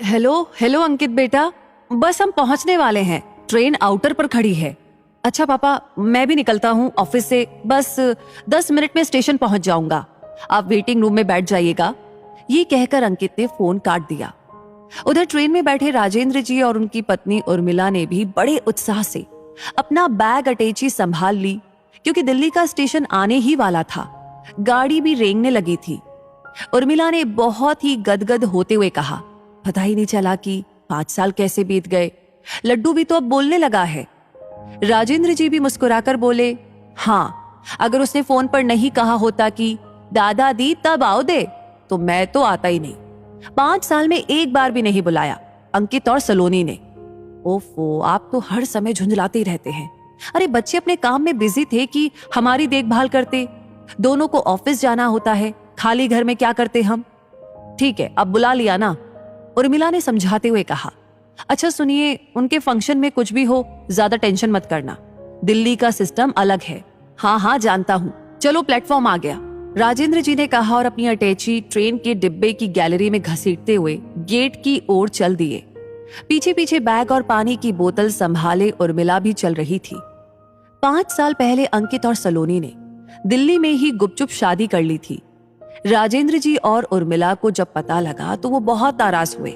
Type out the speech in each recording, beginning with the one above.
Hello hello अंकित बेटा, बस हम पहुंचने वाले हैं। ट्रेन आउटर पर खड़ी है। अच्छा पापा, मैं भी निकलता हूँ ऑफिस से, बस 10 मिनट में स्टेशन पहुंच जाऊंगा। आप वेटिंग रूम में बैठ जाइएगा। ये कहकर अंकित ने फोन काट दिया। उधर ट्रेन में बैठे राजेंद्र जी और उनकी पत्नी उर्मिला ने भी बड़े उत्साह से अपना बैग अटैची संभाल ली, क्योंकि दिल्ली का स्टेशन आने ही वाला था। गाड़ी भी रेंगने लगी थी। उर्मिला ने बहुत ही गदगद होते हुए कहा, पता ही नहीं चला कि 5 साल कैसे बीत गए। लड्डू भी तो अब बोलने लगा है। राजेंद्र जी भी मुस्कुराकर बोले, हाँ, अगर उसने फोन पर नहीं कहा होता कि दादा दी तब आओ दे, तो मैं तो आता ही नहीं। 5 साल में एक बार भी नहीं बुलाया अंकित और सलोनी ने। ओफो, आप तो हर समय झुंझलाते ही रहते हैं। अरे बच्चे अपने काम में बिजी थे कि हमारी देखभाल करते। दोनों को ऑफिस जाना होता है, खाली घर में क्या करते हम। ठीक है, अब बुला लिया ना, उर्मिला ने समझाते हुए कहा। अच्छा सुनिए, उनके फंक्शन में कुछ भी हो ज्यादा टेंशन मत करना। दिल्ली का सिस्टम अलग है। हाँ हाँ जानता हूँ, चलो प्लेटफॉर्म आ गया, राजेंद्र जी ने कहा और अपनी अटैची ट्रेन के डिब्बे की गैलरी में घसीटते हुए गेट की ओर चल दिए। पीछे पीछे बैग और पानी की बोतल संभाले उर्मिला भी चल रही थी। 5 साल पहले अंकित और सलोनी ने दिल्ली में ही गुपचुप शादी कर ली थी। राजेंद्र जी और उर्मिला को जब पता लगा तो वो बहुत नाराज हुए।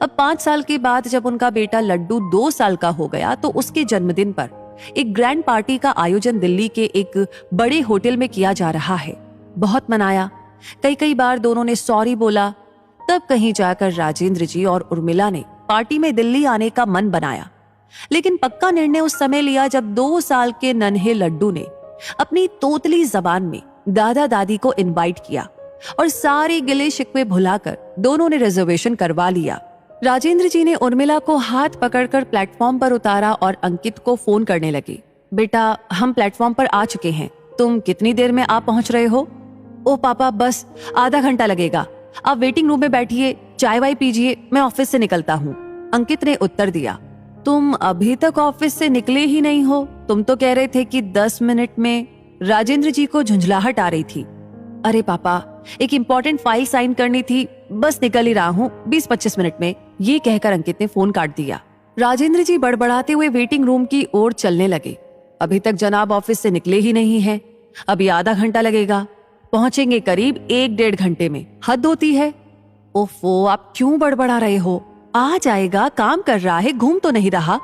अब 5 साल के बाद जब उनका बेटा लड्डू 2 साल का हो गया तो उसके जन्मदिन पर एक ग्रैंड पार्टी का आयोजन दिल्ली के एक बड़े होटल में किया जा रहा है। बहुत मनाया, कई बार दोनों ने सॉरी बोला। तब कहीं जाकर राजेंद्र जी और उर्मिला ने पार्टी में दिल्ली आने का मन बनाया। लेकिन पक्का निर्णय उस समय लिया जब 2 साल के नन्हे लड्डू ने अपनी तोतली जबान में दादा दादी को इनवाइट किया और सारे गिले शिकवे भुलाकर दोनों ने रिजर्वेशन करवा लिया। राजेंद्र जी ने उर्मिला को हाथ पकड़कर प्लेटफॉर्म पर उतारा और अंकित को फोन करने लगे। बेटा, हम प्लेटफॉर्म पर आ चुके हैं, तुम कितनी देर में आ पहुंच रहे हो? ओ पापा, बस आधा घंटा लगेगा। आप वेटिंग रूम में बैठिए, चाय वाय पीजिए, मैं ऑफिस से निकलता हूँ, अंकित ने उत्तर दिया। तुम अभी तक ऑफिस से निकले ही नहीं हो, तुम तो कह रहे थे कि 10 मिनट में। राजेंद्र जी को झुंझलाहट आ रही थी। अरे पापा, एक इम्पोर्टेंट फाइल साइन करनी थी, बस निकल ही रहा हूँ 20-25 मिनट में, ये कहकर अंकित ने फोन काट दिया। राजेंद्र जी बड़बड़ाते हुए वेटिंग रूम की ओर चलने लगे। अभी तक जनाब ऑफिस से निकले ही नहीं हैं, अभी आधा घंटा लगेगा, पहुंचेंगे करीब 1-1.5 घंटे में, हद होती है। ओफो, आप क्यों बड़बड़ा रहे हो? आ जाएगा, काम कर रहा है, घूम तो नहीं रहा,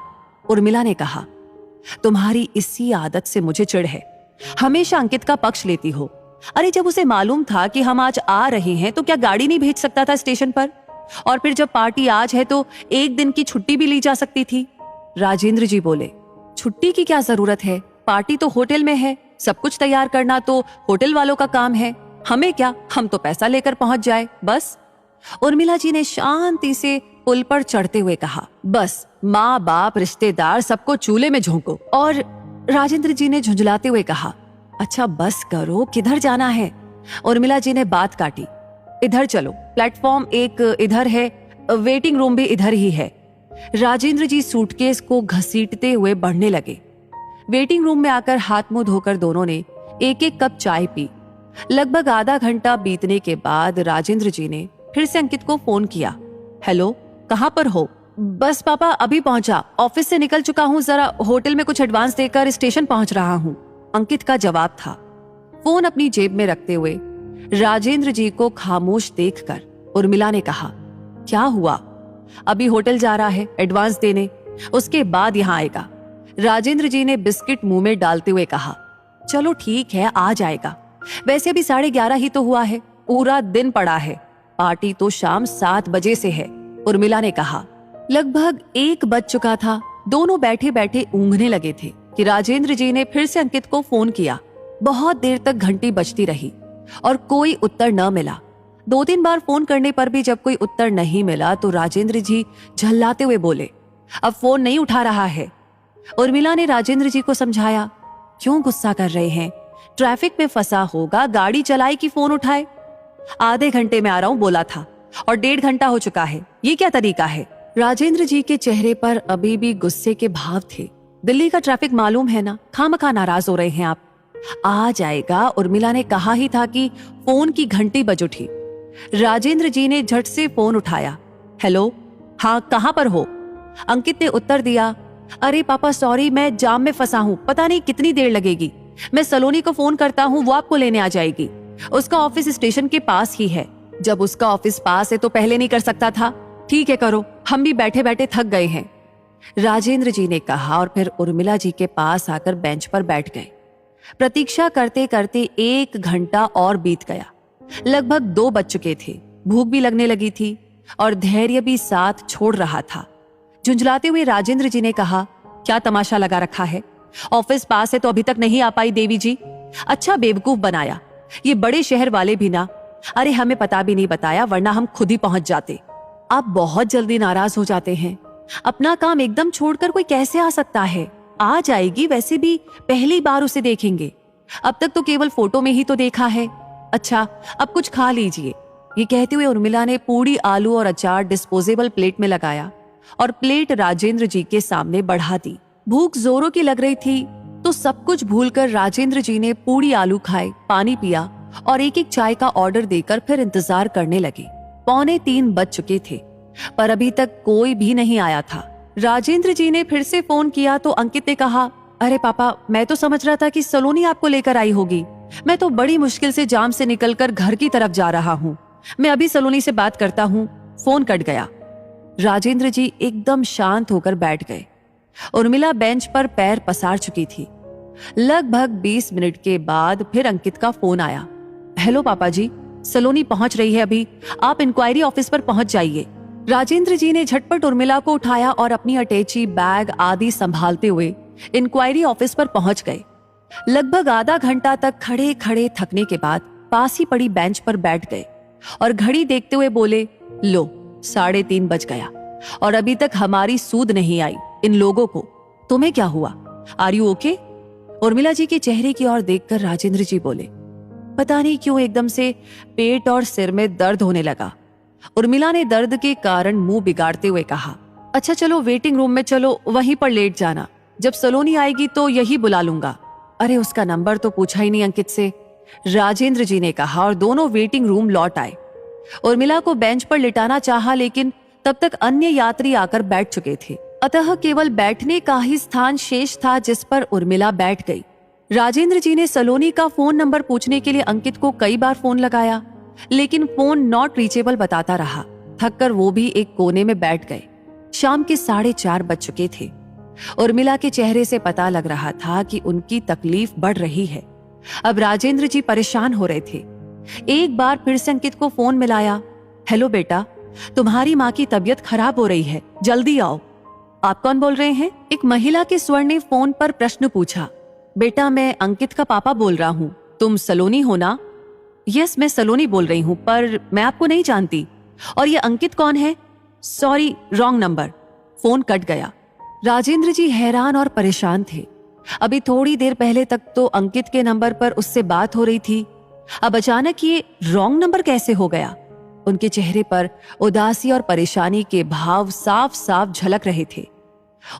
उर्मिला ने कहा। तुम्हारी इसी आदत से मुझे चिढ़ है, हमेशा अंकित का पक्ष लेती हो। अरे जब उसे मालूम था कि हम आज आ रहे हैं तो क्या गाड़ी नहीं भेज सकता था स्टेशन पर? और फिर जब पार्टी आज है तो 1 दिन की छुट्टी भी ली जा सकती थी। राजेंद्र जी बोले, छुट्टी की क्या जरूरत है, पार्टी तो होटल में है, सब कुछ तैयार करना तो होटल वालों का काम है, हमें क्या, हम तो पैसा लेकर पहुंच जाए बस। उर्मिला जी ने शांति से पुल पर चढ़ते हुए कहा, बस माँ बाप रिश्तेदार सबको चूल्हे में झोंको। और राजेंद्र जी ने झुंझलाते हुए कहा, अच्छा बस करो, किधर जाना है? उर्मिला जी ने बात काटी, इधर चलो, प्लेटफॉर्म एक इधर है, वेटिंग रूम भी इधर ही है। राजेंद्र जी सूटकेस को घसीटते हुए बढ़ने लगे। वेटिंग रूम में आकर हाथ मुंह धोकर दोनों ने 1-1 कप चाय पी। लगभग आधा घंटा बीतने के बाद राजेंद्र जी ने फिर से अंकित को फोन किया। हेलो, कहाँ पर हो? बस पापा अभी पहुंचा, ऑफिस से निकल चुका हूँ, जरा होटल में कुछ एडवांस देकर स्टेशन पहुंच रहा हूँ, अंकित का जवाब था। फोन अपनी जेब में रखते हुए राजेंद्र जी को खामोश देखकर उर्मिला ने कहा, क्या हुआ? अभी होटल जा रहा है एडवांस देने, उसके बाद यहाँ आएगा। राजेंद्र जी ने बिस्किट मुंह में डालते हुए कहा, चलो ठीक है, आ जाएगा, वैसे अभी 11:30 ही तो हुआ है, पूरा दिन पड़ा है, पार्टी तो शाम 7 बजे से है, उर्मिला ने कहा। लगभग 1 बज चुका था। दोनों बैठे बैठे ऊँघने लगे थे कि राजेंद्र जी ने फिर से अंकित को फोन किया। बहुत देर तक घंटी बजती रही और कोई उत्तर न मिला। 2-3 बार फोन करने पर भी जब कोई उत्तर नहीं मिला तो राजेंद्र जी झल्लाते हुए बोले, अब फोन नहीं उठा रहा है। उर्मिला ने राजेंद्र जी को समझाया, क्यों गुस्सा कर रहे हैं, ट्रैफिक में फंसा होगा, गाड़ी चलाए कि फोन उठाए? आधे घंटे में आ रहा हूं बोला था और 1.5 घंटा हो चुका है, ये क्या तरीका है? राजेंद्र जी के चेहरे पर अभी भी गुस्से के भाव थे। दिल्ली का ट्रैफिक मालूम है ना, खामखा नाराज हो रहे हैं आप। आ जाएगा, उर्मिला ने कहा ही था कि फोन की घंटी बज उठी। राजेंद्र जी ने झट से फोन उठाया। हेलो, हाँ, कहाँ पर हो? अंकित ने उत्तर दिया, अरे पापा सॉरी, मैं जाम में फंसा हूँ, पता नहीं कितनी देर लगेगी। मैं सलोनी को फोन करता हूँ, वो आपको लेने आ जाएगी। उसका ऑफिस स्टेशन के पास ही है। जब उसका ऑफिस पास है तो पहले नहीं कर सकता था? ठीक है करो, हम भी बैठे बैठे थक गए हैं, राजेंद्र जी ने कहा और फिर उर्मिला जी के पास आकर बेंच पर बैठ गए। प्रतीक्षा करते करते 1 घंटा और बीत गया। लगभग 2 बज चुके थे। भूख भी लगने लगी थी और धैर्य भी साथ छोड़ रहा था। झुंझलाते हुए राजेंद्र जी ने कहा, क्या तमाशा लगा रखा है? ऑफिस पास है तो अभी तक नहीं आ पाई देवी जी? अच्छा बेवकूफ बनाया, ये बड़े शहर वाले भी ना। अरे हमें पता भी नहीं बताया, वरना हम खुद ही पहुंच जाते। आप बहुत जल्दी नाराज हो जाते हैं। अपना काम एकदम छोड़कर कोई कैसे आ सकता है? आ जाएगी, वैसे भी पहली बार उसे देखेंगे। अब तक तो केवल फोटो में ही तो देखा है। अच्छा अब कुछ खा लीजिए। ये कहते हुए उर्मिला ने पूड़ी, आलू और अचार डिस्पोजेबल प्लेट में लगाया और प्लेट राजेंद्र जी के सामने बढ़ा दी। भूख जोरों की लग रही थी तो सब कुछ भूलकर राजेंद्र जी ने पूड़ी आलू खाए, पानी पिया और एक चाय का ऑर्डर देकर फिर इंतजार करने लगे। 2:45 बज चुके थे पर अभी तक कोई भी नहीं आया था। राजेंद्र जी ने फिर से फोन किया तो अंकित ने कहा, अरे पापा, मैं तो समझ रहा था कि सलोनी आपको लेकर आई होगी। मैं तो बड़ी मुश्किल से जाम से निकलकर घर की तरफ जा रहा हूँ। मैं अभी सलोनी से बात करता हूँ। फोन कट गया। राजेंद्र जी एकदम शांत होकर बैठ गए। उर्मिला बेंच पर पैर पसार चुकी थी। लगभग 20 मिनट के बाद फिर अंकित का फोन आया। हेलो पापा जी, सलोनी पहुंच रही है अभी, आप इंक्वायरी ऑफिस पर पहुंच जाइए। राजेंद्र जी ने झटपट उर्मिला को उठाया और अपनी अटैची, बैग आदि संभालते हुए इंक्वायरी ऑफिस पर पहुंच गए। लगभग आधा घंटा तक खड़े खड़े थकने के बाद पास ही पड़ी बेंच पर बैठ गए और घड़ी देखते हुए बोले, लो 3:30 बज गया और अभी तक हमारी सूद नहीं आई इन लोगों को। तुम्हें क्या हुआ? Are you okay? Urmila ji के चेहरे की ओर देखकर राजेंद्र जी बोले, पता नहीं क्यों एकदम से पेट और सिर में दर्द होने लगा। उर्मिला ने दर्द के कारण मुंह बिगाड़ते हुए कहा, अच्छा चलो वेटिंग रूम में चलो, वहीं पर लेट जाना। जब सलोनी आएगी तो यही बुला लूंगा। अरे उसका नंबर तो पूछा ही नहीं अंकित से, राजेंद्र जी ने कहा और दोनों वेटिंग रूम लौट आए। उर्मिला को बेंच पर लिटाना चाहा लेकिन तब तक अन्य यात्री आकर बैठ चुके थे, अतः केवल बैठने का ही स्थान शेष था जिस पर उर्मिला बैठ गई। राजेंद्र जी ने सलोनी का फोन नंबर पूछने के लिए अंकित को कई बार फोन लगाया लेकिन फोन नॉट रीचेबल बताता रहा। थककर वो भी एक कोने में बैठ गए। शाम के 4:30 बज चुके थे। उर्मिला के चेहरे से पता लग रहा था कि उनकी तकलीफ बढ़ रही है। अब राजेंद्र जी परेशान हो रहे थे। एक बार फिर से अंकित को फोन मिलाया। हेलो बेटा, तुम्हारी माँ की तबीयत खराब हो रही है, जल्दी आओ। आप कौन बोल रहे हैं? एक महिला के स्वर ने फोन पर प्रश्न पूछा। बेटा मैं अंकित का पापा बोल रहा हूँ। तुम सलोनी हो ना? यस, मैं सलोनी बोल रही हूँ, पर मैं आपको नहीं जानती। और ये अंकित कौन है? Sorry, wrong number. Phone cut गया। राजेंद्र जी हैरान और परेशान थे। अभी थोड़ी देर पहले तक तो अंकित के नंबर पर उससे बात हो रही थी, अब अचानक ये रॉन्ग नंबर कैसे हो गया? उनके चेहरे पर उदासी और परेशानी के भाव साफ साफ झलक रहे थे।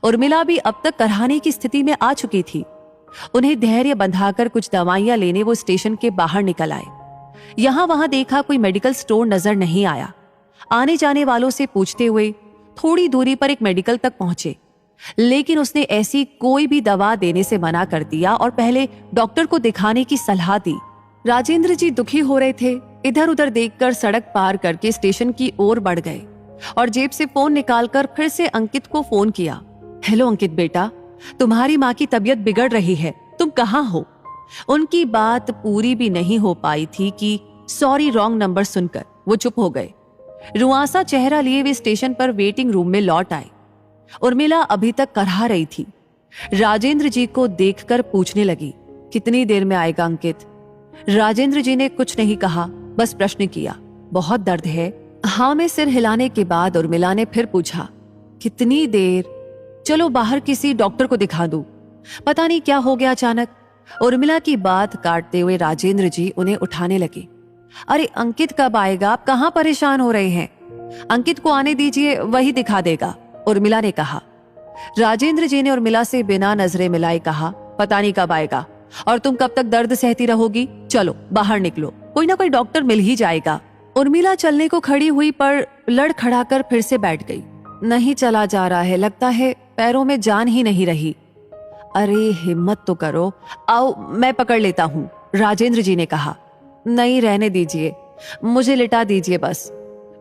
उर्मिला भी अब तक कराहने की स्थिति में आ चुकी थी। उन्हें धैर्य बंधाकर कुछ दवाइयां लेने वो स्टेशन के बाहर निकल आए। यहां वहां देखा, कोई मेडिकल स्टोर नजर नहीं आया। आने जाने वालों से पूछते हुए थोड़ी दूरी पर एक मेडिकल तक पहुंचे, लेकिन उसने ऐसी कोई भी दवा देने से मना कर दिया और पहले डॉक्टर को दिखाने की सलाह दी। राजेंद्र जी दुखी हो रहे थे। इधर उधर देखकर सड़क पार करके स्टेशन की ओर बढ़ गए और जेब से फोन निकालकर फिर से अंकित को फोन किया। हेलो अंकित बेटा, तुम्हारी माँ की तबीयत बिगड़ रही है, तुम कहाँ हो? उनकी बात पूरी भी नहीं हो पाई थी कि सॉरी रॉन्ग नंबर सुनकर वो चुप हो गए। रुआसा चेहरा लिए वे स्टेशन पर वेटिंग रूम में लौट आए। उर्मिला अभी तक कराह रही थी। राजेंद्र जी को देखकर पूछने लगी, कितनी देर में आएगा अंकित? राजेंद्र जी ने कुछ नहीं कहा, बस प्रश्न किया, बहुत दर्द है? हाँ में सिर हिलाने के बाद उर्मिला ने फिर पूछा, कितनी देर? चलो बाहर किसी डॉक्टर को दिखा दूं। पता नहीं क्या हो गया अचानक। उर्मिला की बात काटते हुए राजेंद्र जी उन्हें उठाने लगे। अरे अंकित कब आएगा? आप कहाँ परेशान हो रहे हैं? अंकित को आने दीजिए, वही दिखा देगा, उर्मिला ने कहा। राजेंद्र जी ने उर्मिला से बिना नजरें मिलाए कहा, पता नहीं कब आएगा और तुम कब तक दर्द सहती रहोगी? चलो बाहर निकलो, कोई ना कोई डॉक्टर मिल ही जाएगा। उर्मिला चलने को खड़ी हुई पर लड़खड़ाकर फिर से बैठ गई। नहीं चला जा रहा है, लगता है पैरों में जान ही नहीं रही। अरे हिम्मत तो करो, आओ मैं पकड़ लेता हूँ, राजेंद्र जी ने कहा। नहीं रहने दीजिए, मुझे लिटा दीजिए बस।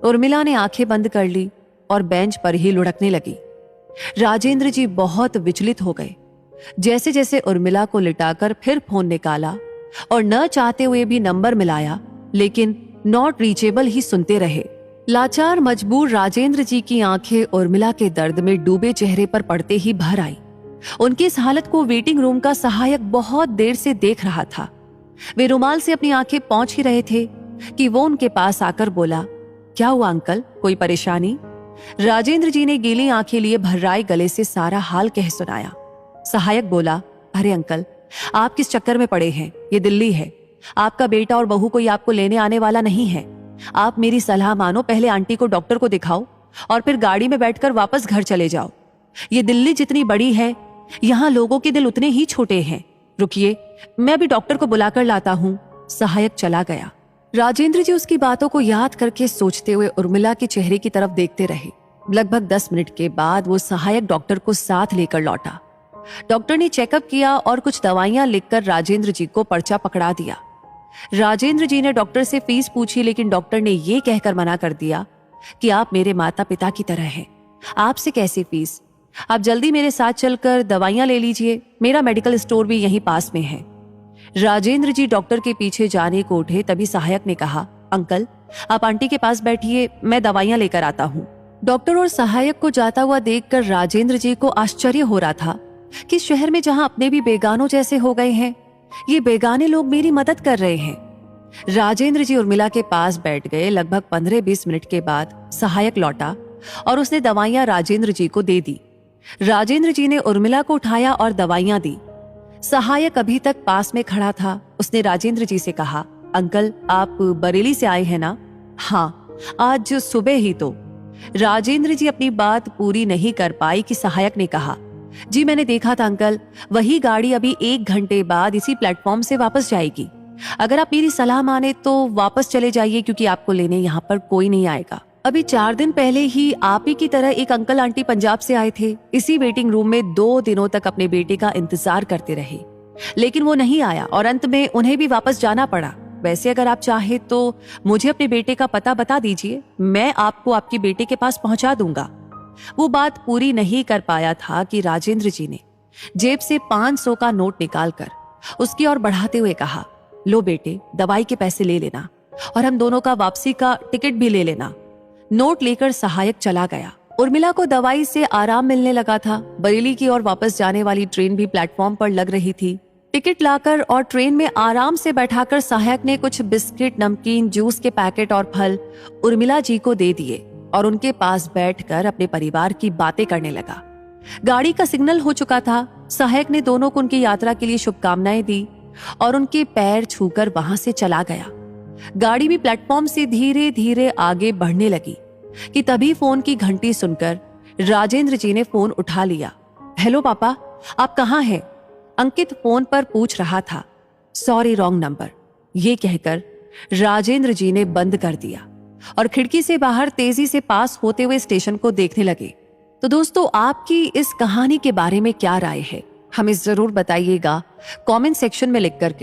उर्मिला ने आंखें बंद कर ली और बेंच पर ही लुढ़कने लगी। राजेंद्र जी बहुत विचलित हो गए। जैसे जैसे उर्मिला को लिटाकर फिर फोन निकाला और न चाहते हुए भी नंबर मिलाया, लेकिन नॉट रीचेबल ही सुनते रहे। लाचार मजबूर राजेंद्र जी की आंखें उर्मिला के दर्द में डूबे चेहरे पर पड़ते ही भर आई। उनकी इस हालत को वेटिंग रूम का सहायक बहुत देर से देख रहा था। वे रुमाल से अपनी आंखें पोंछ ही रहे थे कि वो उनके पास आकर बोला, क्या हुआ अंकल, कोई परेशानी? राजेंद्र जी ने गीली आंखें लिए भर्राए गले से सारा हाल कह सुनाया। सहायक बोला, अरे अंकल, आप किस चक्कर में पड़े हैं? ये दिल्ली है, आपका बेटा और बहू कोई आपको लेने आने वाला नहीं है। आप मेरी सलाह मानो, पहले आंटी को डॉक्टर को दिखाओ और फिर गाड़ी में बैठकर वापस घर चले जाओ। ये दिल्ली जितनी बड़ी है, यहाँ लोगों के दिल उतने ही छोटे हैं। रुकिए, मैं अभी डॉक्टर को बुलाकर लाता हूँ। सहायक चला गया। राजेंद्र जी उसकी बातों को याद करके सोचते हुए उर्मिला के चेहरे की तरफ देखते रहे। लगभग 10 मिनट के बाद वो सहायक डॉक्टर को साथ लेकर लौटा। डॉक्टर ने चेकअप किया और कुछ दवाइयां लिखकर राजेंद्र जी को पर्चा पकड़ा दिया। राजेंद्र जी ने डॉक्टर से फीस पूछी, लेकिन डॉक्टर ने ये कहकर मना कर दिया कि आप मेरे माता पिता की तरह हैं, आपसे कैसे फीस? आप जल्दी मेरे साथ चलकर दवाइयां ले लीजिए, मेरा मेडिकल स्टोर भी यहीं पास में है। राजेंद्र जी डॉक्टर के पीछे जाने को उठे, तभी सहायक ने कहा, अंकल आप आंटी के पास बैठिए, मैं दवाइयां लेकर आता हूँ। डॉक्टर और सहायक को जाता हुआ देखकर राजेंद्र जी को आश्चर्य हो रहा था कि शहर में जहां अपने भी बेगानों जैसे हो गए हैं, ये बेगाने लोग मेरी मदद कर रहे हैं। राजेंद्र जी उर्मिला के पास बैठ गए। लगभग 15-20 मिनट के बाद सहायक लौटा और उसने दवाइयां राजेंद्र जी को दे दी। राजेंद्र जी ने उर्मिला को उठाया और दवाइयां दी। सहायक अभी तक पास में खड़ा था। उसने राजेंद्र जी से कहा, अंकल आप बरेली से आए हैं ना? हाँ, आज सुबह ही तो। राजेंद्र जी अपनी बात पूरी नहीं कर पाई कि सहायक ने कहा, जी मैंने देखा था अंकल, वही गाड़ी अभी 1 घंटे बाद इसी प्लेटफॉर्म से वापस जाएगी। अगर आप मेरी सलाह माने तो वापस चले जाइए, क्योंकि आपको लेने यहाँ पर कोई नहीं आएगा। अभी 4 दिन पहले ही आप ही की तरह एक अंकल आंटी पंजाब से आए थे। इसी वेटिंग रूम में 2 दिनों तक अपने बेटे का इंतजार करते रहे, लेकिन वो नहीं आया और अंत में उन्हें भी वापस जाना पड़ा। वैसे अगर आप चाहे तो मुझे अपने बेटे का पता बता दीजिए, मैं आपको आपके बेटे के पास पहुंचा दूंगा। वो बात पूरी नहीं कर पाया था कि राजेंद्र जी ने जेब से 500 का नोट निकालकर उसकी ओर बढ़ाते हुए कहा, लो बेटे, दवाई के पैसे ले लेना और हम दोनों का वापसी का टिकट भी ले लेना। नोट लेकर सहायक चला गया। उर्मिला को दवाई से आराम मिलने लगा था। बरेली की ओर वापस जाने वाली ट्रेन भी प्लेटफॉर्म पर लग रही थी। टिकट लाकर और ट्रेन में आराम से बैठाकर सहायक ने कुछ बिस्किट, नमकीन, जूस के पैकेट और फल उर्मिला जी को दे दिए और उनके पास बैठकर अपने परिवार की बातें करने लगा। गाड़ी का सिग्नल हो चुका था। सहायक ने दोनों को उनकी यात्रा के लिए शुभकामनाएं दी और उनके पैर छूकर वहां से चला गया। गाड़ी भी प्लेटफॉर्म से धीरे धीरे आगे बढ़ने लगी कि तभी फोन की घंटी सुनकर राजेंद्र जी ने फोन उठा लिया। हेलो पापा, आप कहाँ हैं? अंकित फोन पर पूछ रहा था। सॉरी, रॉन्ग नंबर, ये कहकर राजेंद्र जी ने बंद कर दिया और खिड़की से बाहर तेजी से पास होते हुए स्टेशन को देखने लगे। तो दोस्तों, आपकी इस कहानी के बारे में क्या राय है, हमें जरूर बताइएगा कमेंट सेक्शन में लिख करके।